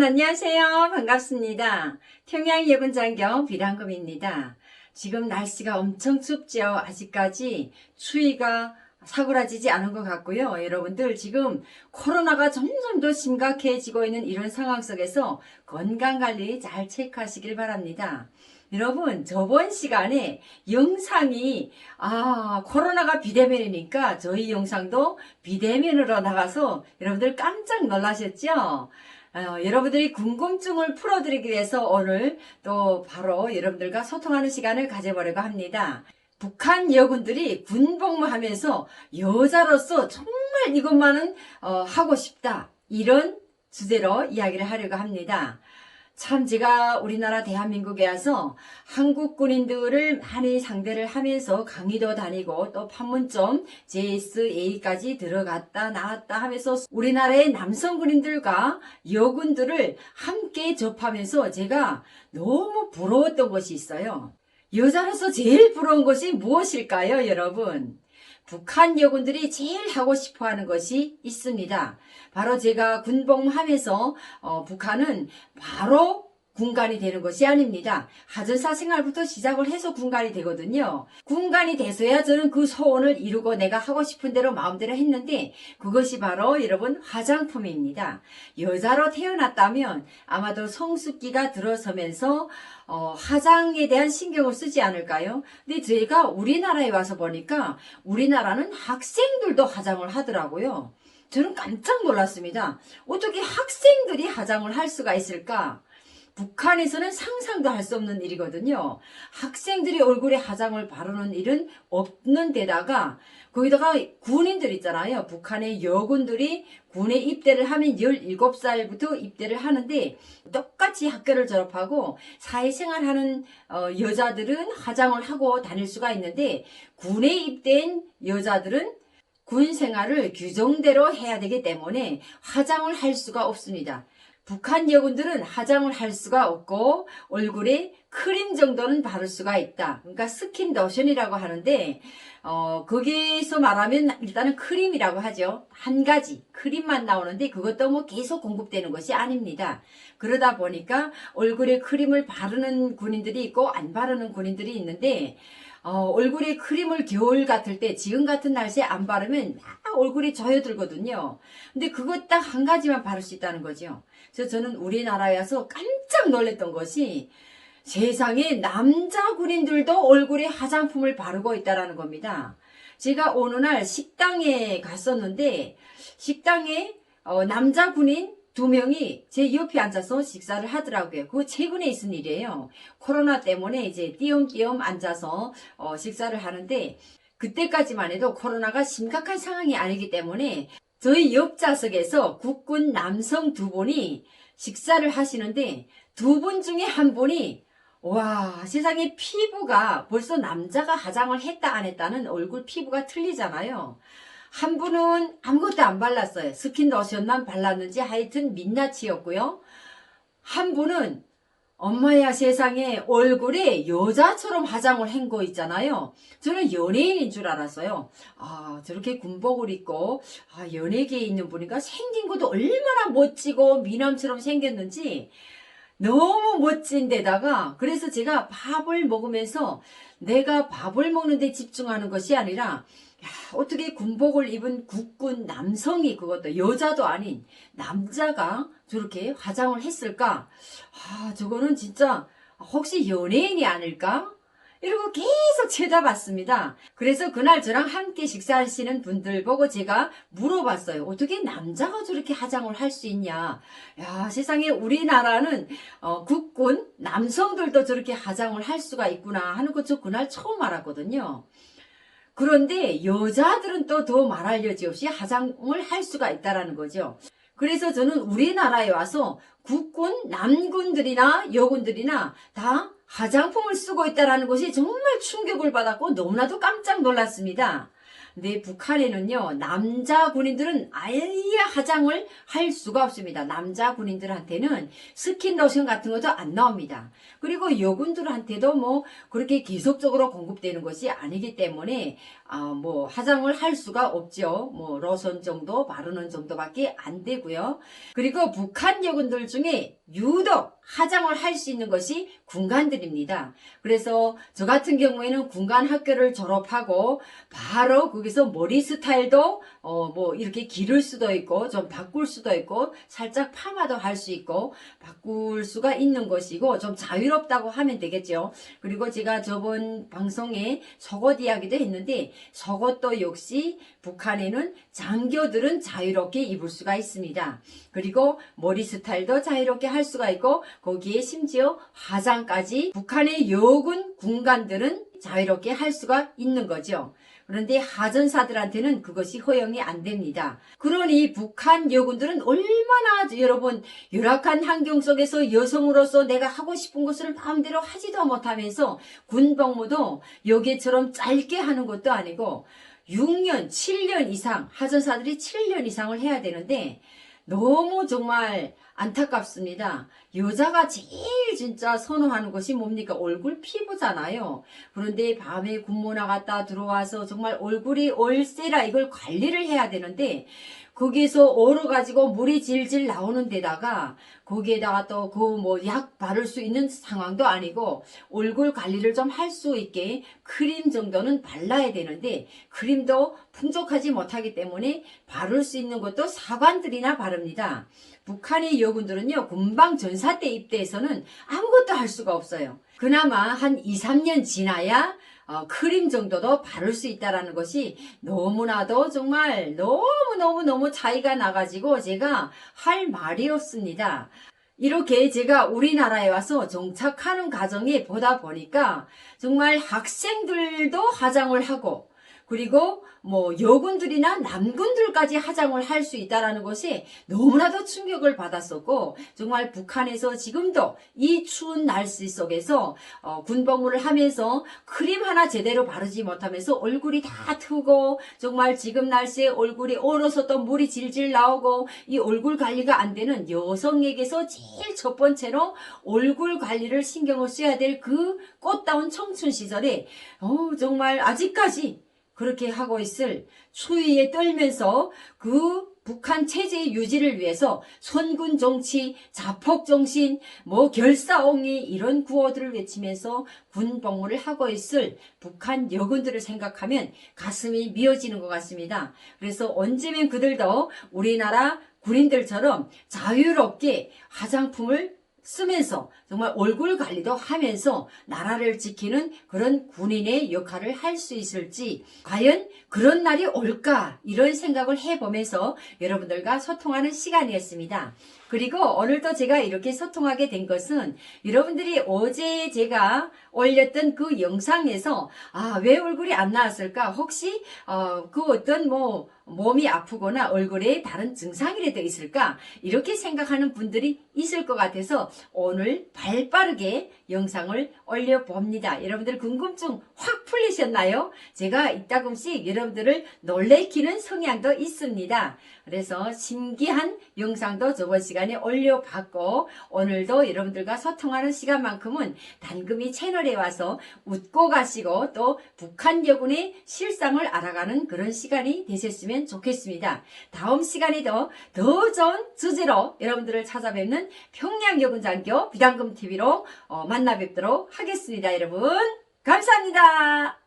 여러분 안녕하세요. 반갑습니다. 평양예군장경 비랑금입니다. 지금 날씨가 엄청 춥죠. 아직까지 추위가 사그라지지 않은 것 같고요. 여러분들 지금 코로나가 점점 더 심각해지고 있는 이런 상황 속에서 건강관리 잘 체크하시길 바랍니다. 여러분 저번 시간에 영상이 코로나가 비대면이니까 저희 영상도 비대면으로 나가서 여러분들 깜짝 놀라셨죠? 여러분들이 궁금증을 풀어드리기 위해서 오늘 또 바로 여러분들과 소통하는 시간을 가져보려고 합니다. 북한 여군들이 군복무하면서 여자로서 정말 이것만은 하고 싶다, 이런 주제로 이야기를 하려고 합니다. 참 제가 우리나라 대한민국에 와서 한국 군인들을 많이 상대를 하면서 강의도 다니고 또 판문점 JSA까지 들어갔다 나왔다 하면서 우리나라의 남성 군인들과 여군들을 함께 접하면서 제가 너무 부러웠던 것이 있어요. 여자로서 제일 부러운 것이 무엇일까요, 여러분? 북한 여군들이 제일 하고 싶어 하는 것이 있습니다. 바로 제가 군복무하면서 북한은 바로 군관이 되는 것이 아닙니다. 하전사 생활부터 시작을 해서 군관이 되거든요. 군관이 돼서야 저는 그 소원을 이루고 내가 하고 싶은 대로 마음대로 했는데, 그것이 바로 여러분 화장품입니다. 여자로 태어났다면 아마도 성숙기가 들어서면서 화장에 대한 신경을 쓰지 않을까요? 근데 제가 우리나라에 와서 보니까 우리나라는 학생들도 화장을 하더라고요. 저는 깜짝 놀랐습니다. 어떻게 학생들이 화장을 할 수가 있을까? 북한에서는 상상도 할 수 없는 일이거든요. 학생들이 얼굴에 화장을 바르는 일은 없는 데다가 거기다가 군인들 있잖아요. 북한의 여군들이 군에 입대를 하면 17살부터 입대를 하는데 똑같이 학교를 졸업하고 사회생활하는 여자들은 화장을 하고 다닐 수가 있는데, 군에 입대한 여자들은 군 생활을 규정대로 해야 되기 때문에 화장을 할 수가 없습니다. 북한 여군들은 화장을 할 수가 없고 얼굴에 크림 정도는 바를 수가 있다. 그러니까 스킨 로션이라고 하는데 거기서 말하면 일단은 크림이라고 하죠. 한 가지 크림만 나오는데 그것도 뭐 계속 공급되는 것이 아닙니다. 그러다 보니까 얼굴에 크림을 바르는 군인들이 있고 안 바르는 군인들이 있는데, 얼굴에 크림을 겨울 같을 때 지금 같은 날씨에 안 바르면 막 얼굴이 져여들거든요. 근데 그거 딱 한 가지만 바를 수 있다는 거죠. 그래서 저는 우리나라에 와서 깜짝 놀랐던 것이 세상에 남자 군인들도 얼굴에 화장품을 바르고 있다는 겁니다. 제가 어느 날 식당에 갔었는데 식당에 남자 군인 2명이 제 옆에 앉아서 식사를 하더라고요. 그거 최근에 있은 일이에요. 코로나 때문에 이제 띄엄띄엄 앉아서 식사를 하는데, 그때까지만 해도 코로나가 심각한 상황이 아니기 때문에 저희 옆좌석에서 국군 남성 2분이 식사를 하시는데, 2분 중에 한 분이 와, 세상에 피부가 벌써 남자가 화장을 했다 안 했다는 얼굴 피부가 틀리잖아요. 한 분은 아무것도 안 발랐어요. 스킨 로션만 발랐는지 하여튼 민낯이었고요. 한 분은 엄마야 세상에 얼굴에 여자처럼 화장을 한 거 있잖아요. 저는 연예인인 줄 알았어요. 저렇게 군복을 입고 연예계에 있는 분이니까 생긴 것도 얼마나 멋지고 미남처럼 생겼는지 너무 멋진 데다가, 그래서 제가 밥을 먹으면서 내가 밥을 먹는 데 집중하는 것이 아니라 어떻게 군복을 입은 국군 남성이, 그것도 여자도 아닌 남자가 저렇게 화장을 했을까? 저거는 진짜 혹시 연예인이 아닐까? 이러고 계속 쳐다봤습니다. 그래서 그날 저랑 함께 식사하시는 분들 보고 제가 물어봤어요. 어떻게 남자가 저렇게 화장을 할 수 있냐? 야, 세상에 우리나라는 국군 남성들도 저렇게 화장을 할 수가 있구나 하는 거 저 그날 처음 알았거든요. 그런데 여자들은 또 더 말할 여지 없이 화장을 할 수가 있다는 거죠. 그래서 저는 우리나라에 와서 국군 남군들이나 여군들이나 다 화장품을 쓰고 있다는 것이 정말 충격을 받았고 너무나도 깜짝 놀랐습니다. 근데 북한에는요, 남자 군인들은 아예 화장을 할 수가 없습니다. 남자 군인들한테는 스킨 로션 같은 것도 안 나옵니다. 그리고 여군들한테도 뭐 그렇게 계속적으로 공급되는 것이 아니기 때문에 뭐 화장을 할 수가 없죠. 뭐 로션 정도 바르는 정도밖에 안 되고요. 그리고 북한 여군들 중에 유독 화장을 할 수 있는 것이 군관들입니다. 그래서 저 같은 경우에는 군관 학교를 졸업하고 바로 거기서 머리 스타일도 뭐 이렇게 기를 수도 있고 좀 바꿀 수도 있고 살짝 파마도 할 수 있고 바꿀 수가 있는 것이고 좀 자유롭다고 하면 되겠죠. 그리고 제가 저번 방송에 속옷 이야기도 했는데 속옷도 역시 북한에는 장교들은 자유롭게 입을 수가 있습니다. 그리고 머리 스타일도 자유롭게 할 수가 있고 거기에 심지어 화장까지 북한의 여군 군관들은 자유롭게 할 수가 있는 거죠. 그런데 하전사들한테는 그것이 허용이 안 됩니다. 그러니 북한 여군들은 얼마나 여러분 열악한 환경 속에서 여성으로서 내가 하고 싶은 것을 마음대로 하지도 못하면서 군복무도 여기처럼 짧게 하는 것도 아니고 6년, 7년 이상 하전사들이 7년 이상을 해야 되는데 너무 정말 안타깝습니다. 여자가 제일 진짜 선호하는 것이 뭡니까? 얼굴 피부잖아요. 그런데 밤에 군무 나갔다 들어와서 정말 얼굴이 얼세라 이걸 관리를 해야 되는데 거기서 얼어가지고 물이 질질 나오는 데다가 거기에다가 또 그 뭐 약 바를 수 있는 상황도 아니고 얼굴 관리를 좀 할 수 있게 크림 정도는 발라야 되는데 크림도 풍족하지 못하기 때문에 바를 수 있는 것도 사관들이나 바릅니다. 북한의 여군들은요, 군방 전사 때 입대해서는 아무것도 할 수가 없어요. 그나마 한 2, 3년 지나야 크림 정도도 바를 수 있다는 것이 너무나도 정말 너무 차이가 나가지고 제가 할 말이 없습니다. 이렇게 제가 우리나라에 와서 정착하는 과정에 보다 보니까 정말 학생들도 화장을 하고 그리고 뭐 여군들이나 남군들까지 화장을 할 수 있다는 것이 너무나도 충격을 받았었고 정말 북한에서 지금도 이 추운 날씨 속에서 군복무를 하면서 크림 하나 제대로 바르지 못하면서 얼굴이 다 트고 정말 지금 날씨에 얼굴이 얼어서 또 물이 질질 나오고 이 얼굴 관리가 안 되는 여성에게서 제일 첫 번째로 얼굴 관리를 신경을 써야 될 그 꽃다운 청춘 시절에 정말 아직까지 그렇게 하고 있을 추위에 떨면서 그 북한 체제의 유지를 위해서 선군 정치, 자폭 정신, 뭐 결사옹위 이런 구호들을 외치면서 군복무를 하고 있을 북한 여군들을 생각하면 가슴이 미어지는 것 같습니다. 그래서 언제면 그들도 우리나라 군인들처럼 자유롭게 화장품을 쓰면서 정말 얼굴 관리도 하면서 나라를 지키는 그런 군인의 역할을 할 수 있을지 과연 그런 날이 올까 이런 생각을 해보면서 여러분들과 소통하는 시간이었습니다. 그리고 오늘도 제가 이렇게 소통하게 된 것은 여러분들이 어제 제가 올렸던 그 영상에서 왜 얼굴이 안 나왔을까 혹시 그 어떤 뭐 몸이 아프거나 얼굴에 다른 증상이라도 있을까 이렇게 생각하는 분들이 있을 것 같아서 오늘 발빠르게 영상을 올려봅니다. 여러분들 궁금증 확 풀리셨나요? 제가 이따금씩 여러분들을 놀래키는 성향도 있습니다. 그래서 신기한 영상도 저번 시간에 올려봤고 오늘도 여러분들과 소통하는 시간만큼은 단금이 채널에 와서 웃고 가시고 또 북한 여군의 실상을 알아가는 그런 시간이 되셨으면 좋겠습니다. 다음 시간에도 더 좋은 주제로 여러분들을 찾아뵙는 평양여군장교 비단금TV로 만나 뵙도록 하겠습니다. 여러분 감사합니다.